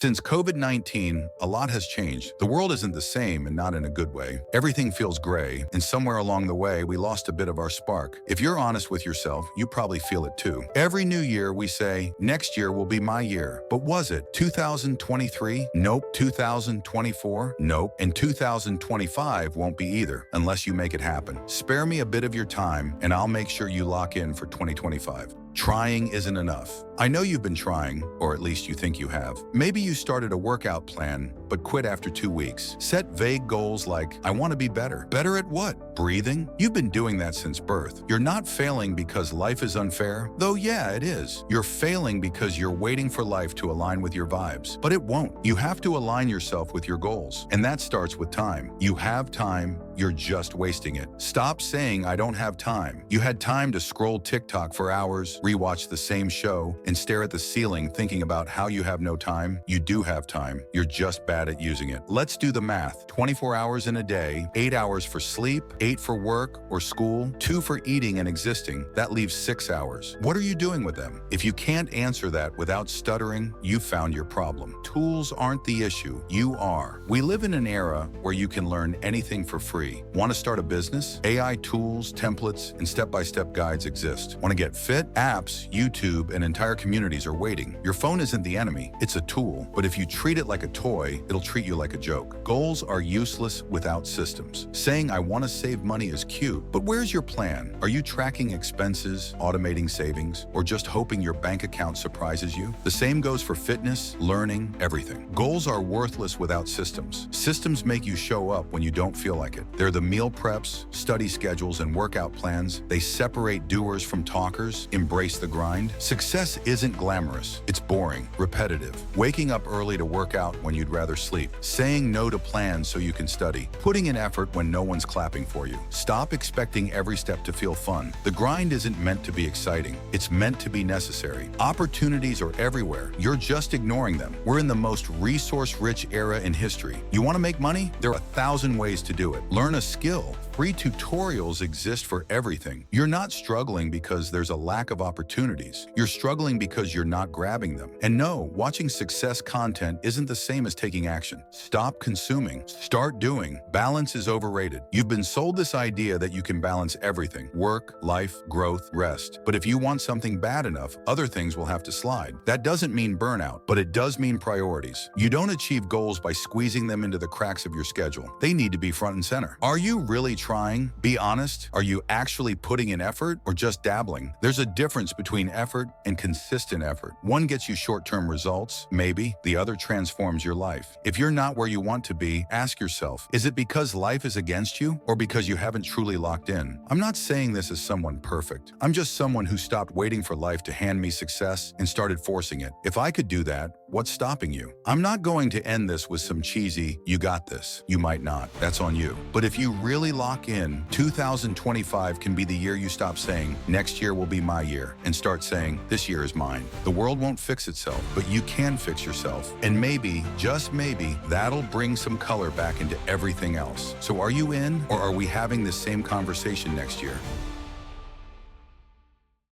Since COVID-19, a lot has changed. The world isn't the same and not in a good way. Everything feels gray, and somewhere along the way, we lost a bit of our spark. If you're honest with yourself, you probably feel it too. Every new year, we say, next year will be my year. But was it 2023? Nope. 2024? Nope. And 2025 won't be either, unless you make it happen. Spare me a bit of your time, and I'll make sure you lock in for 2025. Trying isn't enough. I know you've been trying, or at least you think you have. Maybe you started a workout plan, but quit after 2 weeks. Set vague goals like, I want to be better. Better at what? Breathing? You've been doing that since birth. You're not failing because life is unfair, though yeah, it is. You're failing because you're waiting for life to align with your vibes, but it won't. You have to align yourself with your goals, and that starts with time. You have time, you're just wasting it. Stop saying, I don't have time. You had time to scroll TikTok for hours, rewatch the same show, and stare at the ceiling thinking about how you have no time. You do have time. You're just bad at using it. Let's do the math. 24 hours in a day, 8 hours for sleep, 8 for work or school, 2 for eating and existing. That leaves 6 hours. What are you doing with them? If you can't answer that without stuttering, you've found your problem. Tools aren't the issue. You are. We live in an era where you can learn anything for free. Want to start a business? AI tools, templates, and step-by-step guides exist. Want to get fit? Apps, YouTube, and entire communities are waiting. Your phone isn't the enemy, it's a tool. But if you treat it like a toy, it'll treat you like a joke. Goals are useless without systems. Saying I want to save money is cute, but where's your plan? Are you tracking expenses, automating savings, or just hoping your bank account surprises you? The same goes for fitness, learning, everything. Goals are worthless without systems. Systems make you show up when you don't feel like it. They're the meal preps, study schedules, and workout plans. They separate doers from talkers, embrace the grind. Success isn't glamorous. It's boring, repetitive. Waking up early to work out when you'd rather sleep. Saying no to plans so you can study. Putting in effort when no one's clapping for you. Stop expecting every step to feel fun. The grind isn't meant to be exciting. It's meant to be necessary. Opportunities are everywhere. You're just ignoring them. We're in the most resource-rich era in history. You want to make money? There are 1,000 ways to do it. Learn a skill. Free tutorials exist for everything. You're not struggling because there's a lack of opportunities. You're struggling because you're not grabbing them. And no, watching success content isn't the same as taking action. Stop consuming. Start doing. Balance is overrated. You've been sold this idea that you can balance everything: work, life, growth, rest. But if you want something bad enough, other things will have to slide. That doesn't mean burnout, but it does mean priorities. You don't achieve goals by squeezing them into the cracks of your schedule. They need to be front and center. Are you really trying? Be honest. Are you actually putting in effort or just dabbling? There's a difference between effort and consistent effort. One gets you short-term results, maybe. The other transforms your life. If you're not where you want to be, ask yourself, is it because life is against you or because you haven't truly locked in? I'm not saying this as someone perfect. I'm just someone who stopped waiting for life to hand me success and started forcing it. If I could do that, what's stopping you? I'm not going to end this with some cheesy, you got this. You might not. That's on you. But if you really lock in, 2025 can be the year you stop saying, next year will be my year, and start saying, this year is mine. The world won't fix itself, but you can fix yourself. And maybe, just maybe, that'll bring some color back into everything else. So are you in, or are we having this same conversation next year?